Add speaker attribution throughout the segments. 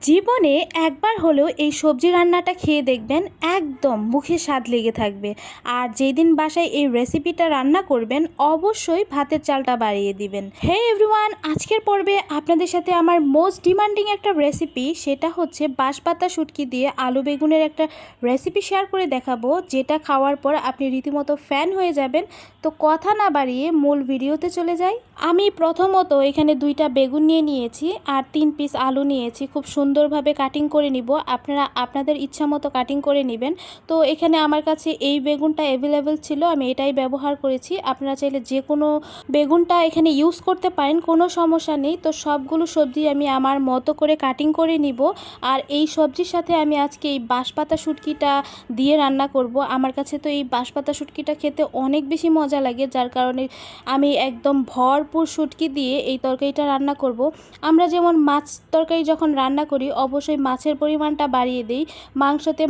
Speaker 1: জীবনে একবার হলেও এই সবজি রান্নাটা খেয়ে দেখবেন, একদম মুখে স্বাদ লেগে থাকবে। আর যেই দিন বাসায় এই রেসিপিটা রান্না করবেন, অবশ্যই ভাতের চালটা বাড়িয়ে দিবেন। হে এভরিওয়ান, আজকের পর্বে আপনাদের সাথে আমার মোস্ট ডিমান্ডিং একটা রেসিপি, সেটা হচ্ছে বাঁশপাতা শুটকি দিয়ে আলু বেগুনের একটা রেসিপি শেয়ার করে দেখাবো, যেটা খাওয়ার পর আপনি রীতিমতো ফ্যান হয়ে যাবেন। তো কথা না বাড়িয়ে মূল ভিডিওতে চলে যাই। আমি প্রথমত এখানে 2টা বেগুন নিয়েছি আর 3 পিস আলু নিয়েছি। খুব সুন্দরভাবে কাটিং করে নিব, আপনারা আপনাদের ইচ্ছা মতো কাটিং করে নেবেন। তো এখানে আমার কাছে এই বেগুনটা অ্যাভেলেবেল ছিল, আমি এটাই ব্যবহার করেছি। আপনারা চাইলে যে কোনো বেগুনটা এখানে ইউজ করতে পারেন, কোনো সমস্যা নেই। তো সবগুলো সবজি আমি আমার মতো করে কাটিং করে নিব। আর এই সবজির সাথে আমি আজকে এই বাঁশপাতা শুটকিটা দিয়ে রান্না করব। আমার কাছে তো এই বাঁশপাতা শুটকিটা খেতে অনেক বেশি মজা লাগে, যার কারণে আমি একদম ভরপুর শুটকি দিয়ে এই তরকারিটা রান্না করব। আমরা যেমন মাছ তরকারি যখন রান্না করি, অবশ্যই মাছের পরিমাণটা বাড়িয়ে দিই,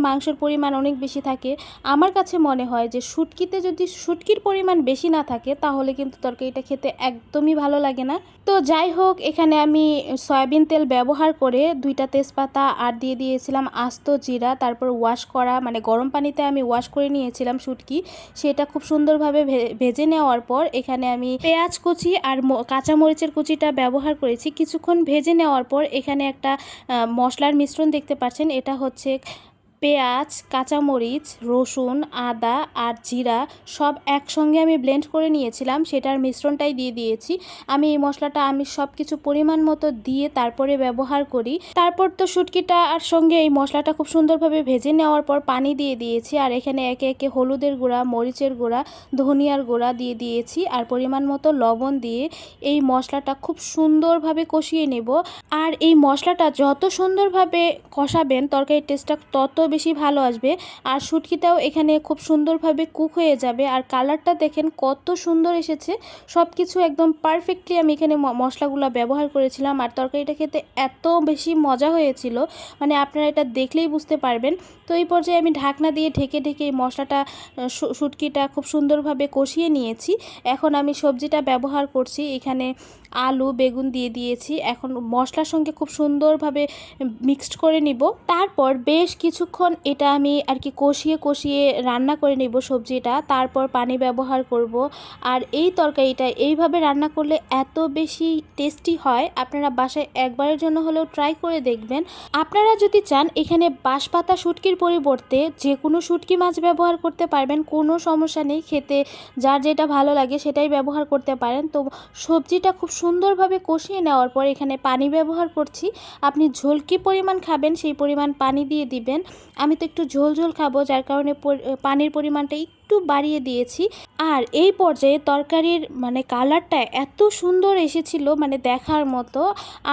Speaker 1: মাংসের পরিমাণ অনেক বেশি থাকে। আমার কাছে মনে হয় যে শুটকিতে যদি শুটকির পরিমাণ বেশি না থাকে, তাহলে কিন্তু তরকারিটা খেতে একদমই ভালো লাগে না। তো যাই হোক, এখানে আমি সয়াবিন তেল ব্যবহার করে 2টা তেজপাতা আর দিয়ে দিয়েছিলাম আস্ত জিরা, তারপর ওয়াশ করা মানে গরম পানিতে আমি ওয়াশ করে নিয়েছিলাম শুটকি। সেটা খুব সুন্দরভাবে ভেজে নেওয়ার পর এখানে আমি পেঁয়াজ কুচি আর কাঁচামরিচের কুচিটা ব্যবহার করেছি। কিছুক্ষণ ভেজে নেওয়ার পর এখানে একটা মশলার মিশ্রণ দেখতে পাচ্ছেন। এটা হচ্ছে পেঁয়াজ, কাঁচামরিচ, রসুন, আদা আর জিরা সব একসঙ্গে আমি ব্লেন্ড করে নিয়েছিলাম, সেটার মিশ্রণটাই দিয়ে দিয়েছি। আমি এই মশলাটা সব কিছু পরিমাণ মতো দিয়ে তারপরে ব্যবহার করি। তারপর তো শুটকিটা আর সঙ্গে এই মশলাটা খুব সুন্দরভাবে ভেজে নেওয়ার পর পানি দিয়ে দিয়েছি। আর এখানে একে একে হলুদের গুঁড়া, মরিচের গুঁড়া, ধনিয়ার গুঁড়া দিয়ে দিয়েছি আর পরিমাণ মতো লবণ দিয়ে এই মশলাটা খুব সুন্দরভাবে কষিয়ে নেব। আর এই মশলাটা যত সুন্দরভাবে কষাবেন, তরকারির টেস্টটা তত বেশি ভালো আসবে। আর শুটকিটাও এখানে খুব সুন্দরভাবে কুক হয়ে যাবে। আর কালারটা দেখেন কত সুন্দর এসেছে। সব কিছু একদম পারফেক্টলি আমি এখানে মশলাগুলো ব্যবহার করেছিলাম। আর তরকারিটা খেতে এত বেশি মজা হয়েছিল, মানে আপনারা এটা দেখলেই বুঝতে পারবেন। তো এই পর্যায়ে আমি ঢাকনা দিয়ে ঢেকে ঢেকে এই মশলাটা শুটকিটা খুব সুন্দরভাবে কষিয়ে নিয়েছি। এখন আমি সবজিটা ব্যবহার করছি। এখানে আলু বেগুন দিয়ে দিয়েছি। এখন মশলার সঙ্গে খুব সুন্দরভাবে মিক্সড করে নিব। তারপর বেশ কিছুক্ষণ এটা আমি আর কি কষিয়ে কষিয়ে রান্না করে নিব সবজিটা। তারপর পানি ব্যবহার করব। আর এই তরকারিটা এইভাবে রান্না করলে এত বেশি টেস্টি হয়, আপনারা বাসায় একবারের জন্য হলেও ট্রাই করে দেখবেন। আপনারা যদি চান এখানে বাঁশপাতা শুটকির পরিবর্তে যে কোনো শুটকি মাছ ব্যবহার করতে পারবেন, কোনো সমস্যা নেই। খেতে যার যেটা ভালো লাগে সেটাই ব্যবহার করতে পারেন। তো সবজিটা খুব সুন্দরভাবে কষিয়ে নেওয়ার পর এখানে পানি ব্যবহার করছি। আপনি ঝোল কী পরিমাণ খাবেন সেই পরিমাণ পানি দিয়ে দিবেন। আমি তো একটু ঝোল ঝোল খাবো, যার কারণে পানির পরিমাণটা একটু বাড়িয়ে দিয়েছি। আর এই পর্যায়ে তরকারির মানে কালারটা এত সুন্দর এসেছিল, মানে দেখার মতো।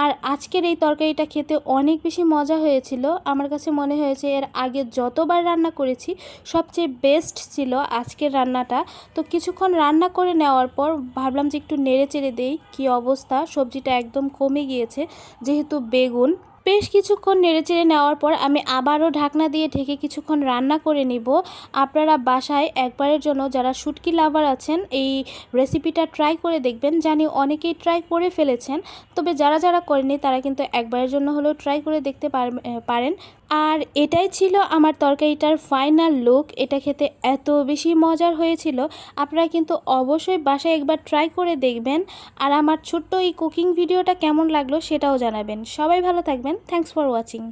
Speaker 1: আর আজকের এই তরকারিটা খেতে অনেক বেশি মজা হয়েছিল। আমার কাছে মনে হয়েছে এর আগে যতবার রান্না করেছি সবচেয়ে বেস্ট ছিল আজকের রান্নাটা। তো কিছুক্ষণ রান্না করে নেওয়ার পর ভাবলাম যে একটু নেড়ে চেড়ে দেই কী অবস্থা। সবজিটা একদম কমে গিয়েছে যেহেতু বেগুন। বেশ কিছুক্ষণ নেড়েচেড়ে নেওয়ার পর আমি আবারও ঢাকনা দিয়ে ঢেকে কিছুক্ষণ রান্না করে নিব। আপনারা বাসায় একবারের জন্য যারা শুটকি লাভার আছেন, এই রেসিপিটা ট্রাই করে দেখবেন। জানি অনেকেই ট্রাই করে ফেলেছেন, তবে যারা যারা করেনি তারা কিন্তু একবারের জন্য হলেও ট্রাই করে দেখতে পারেন। আর এটাই ছিল আমার তরকারিটার ফাইনাল লুক। এটা খেতে এত বেশি মজার হয়েছিল, আপনারা কিন্তু অবশ্যই বাসায় একবার ট্রাই করে দেখবেন। আর আমার ছোট্ট এই কুকিং ভিডিওটা কেমন লাগলো সেটাও জানাবেন। সবাই ভালো থাকবেন। Thanks for watching.